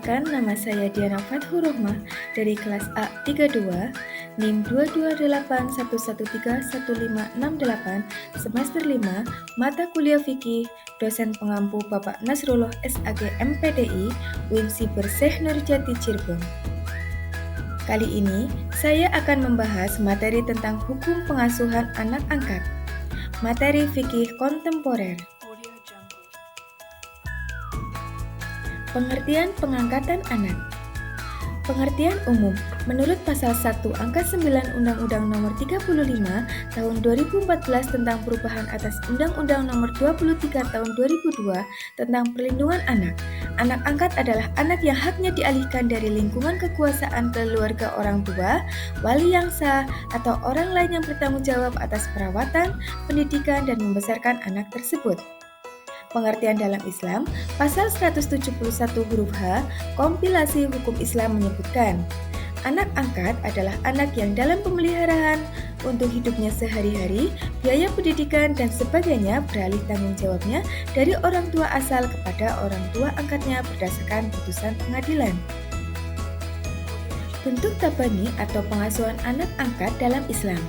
Perkenalkan, nama saya Diana Fathur Rohmah dari kelas A32, NIM 22811131568, semester 5, mata kuliah fikih, dosen pengampu Bapak Nasrullah SAG MPDI, UIN Siber Syekh Nurjati Cirebon. Kali ini, saya akan membahas materi tentang hukum pengasuhan anak angkat. Materi fikih kontemporer. Pengertian pengangkatan anak. Pengertian umum. Menurut pasal 1 angka 9 Undang-Undang Nomor 35 Tahun 2014 tentang perubahan atas Undang-Undang Nomor 23 Tahun 2002 tentang perlindungan anak. Anak angkat adalah anak yang haknya dialihkan dari lingkungan kekuasaan keluarga orang tua, wali yang sah, atau orang lain yang bertanggung jawab atas perawatan, pendidikan, dan membesarkan anak tersebut. Pengertian dalam Islam, pasal 171 huruf H, kompilasi hukum Islam menyebutkan, anak angkat adalah anak yang dalam pemeliharaan untuk hidupnya sehari-hari, biaya pendidikan, dan sebagainya beralih tanggung jawabnya dari orang tua asal kepada orang tua angkatnya berdasarkan putusan pengadilan. Bentuk tabani atau pengasuhan anak angkat dalam Islam.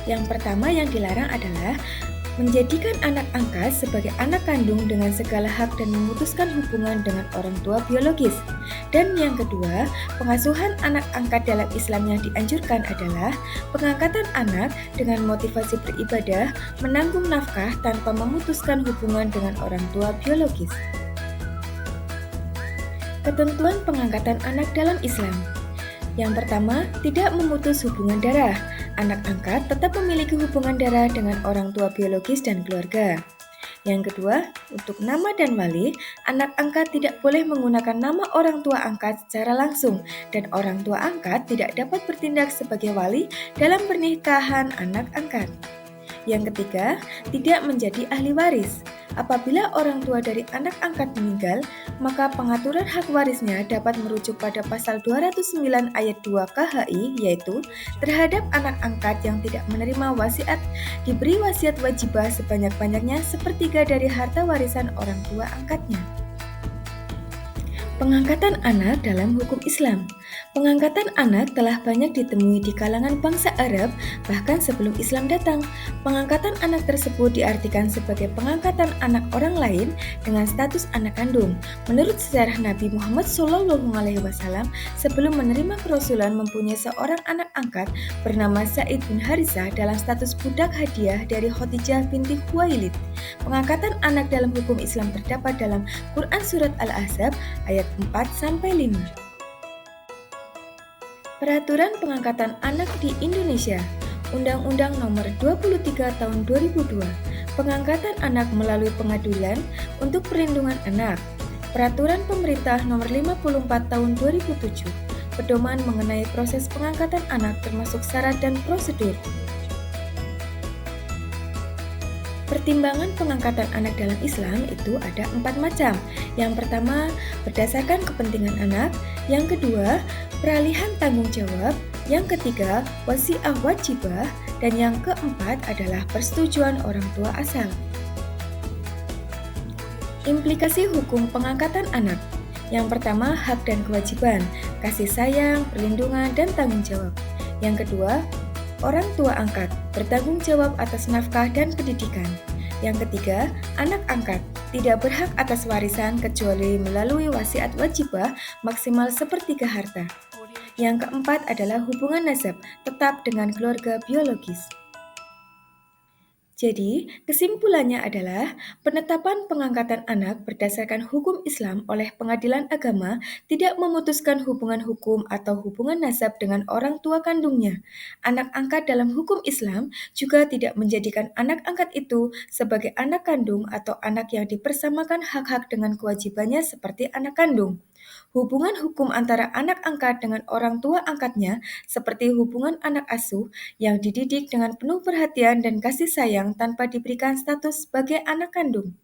Yang pertama yang dilarang adalah menjadikan anak angkat sebagai anak kandung dengan segala hak dan memutuskan hubungan dengan orang tua biologis. Dan yang kedua, pengasuhan anak angkat dalam Islam yang dianjurkan adalah pengangkatan anak dengan motivasi beribadah, menanggung nafkah tanpa memutuskan hubungan dengan orang tua biologis. Ketentuan pengangkatan anak dalam Islam. Yang pertama, tidak memutus hubungan darah. Anak angkat tetap memiliki hubungan darah dengan orang tua biologis dan keluarga. Yang kedua, untuk nama dan wali, anak angkat tidak boleh menggunakan nama orang tua angkat secara langsung, dan orang tua angkat tidak dapat bertindak sebagai wali dalam pernikahan anak angkat. Yang ketiga, tidak menjadi ahli waris. Apabila orang tua dari anak angkat meninggal, maka pengaturan hak warisnya dapat merujuk pada pasal 209 ayat 2 KHI, yaitu terhadap anak angkat yang tidak menerima wasiat diberi wasiat wajibah sebanyak-banyaknya sepertiga dari harta warisan orang tua angkatnya. Pengangkatan anak dalam hukum Islam. Pengangkatan anak telah banyak ditemui di kalangan bangsa Arab, bahkan sebelum Islam datang. Pengangkatan anak tersebut diartikan sebagai pengangkatan anak orang lain dengan status anak kandung. Menurut sejarah Nabi Muhammad SAW, sebelum menerima kerasulan mempunyai seorang anak angkat bernama Zaid bin Harisah dalam status budak hadiah dari Khadijah binti Khuwailid. Pengangkatan anak dalam hukum Islam terdapat dalam Quran Surat Al-Ahzab ayat 4-5. Peraturan pengangkatan anak di Indonesia. Undang-Undang Nomor 23 Tahun 2002. Pengangkatan anak melalui pengadilan untuk perlindungan anak. Peraturan Pemerintah Nomor 54 Tahun 2007. Pedoman mengenai proses pengangkatan anak termasuk syarat dan prosedur. Pertimbangan pengangkatan anak dalam Islam itu ada 4 macam. Yang pertama, berdasarkan kepentingan anak. Yang kedua, peralihan tanggung jawab. Yang ketiga, wasiah wajibah. Dan yang keempat adalah persetujuan orang tua asal. Implikasi hukum pengangkatan anak. Yang pertama, hak dan kewajiban, kasih sayang, perlindungan, dan tanggung jawab. Yang kedua, orang tua angkat, bertanggung jawab atas nafkah dan pendidikan. Yang ketiga, anak angkat, tidak berhak atas warisan kecuali melalui wasiat wajibah maksimal sepertiga harta. Yang keempat adalah hubungan nasab, tetap dengan keluarga biologis. Jadi, kesimpulannya adalah penetapan pengangkatan anak berdasarkan hukum Islam oleh pengadilan agama tidak memutuskan hubungan hukum atau hubungan nasab dengan orang tua kandungnya. Anak angkat dalam hukum Islam juga tidak menjadikan anak angkat itu sebagai anak kandung atau anak yang dipersamakan hak-hak dengan kewajibannya seperti anak kandung. Hubungan hukum antara anak angkat dengan orang tua angkatnya seperti hubungan anak asuh yang dididik dengan penuh perhatian dan kasih sayang tanpa diberikan status sebagai anak kandung.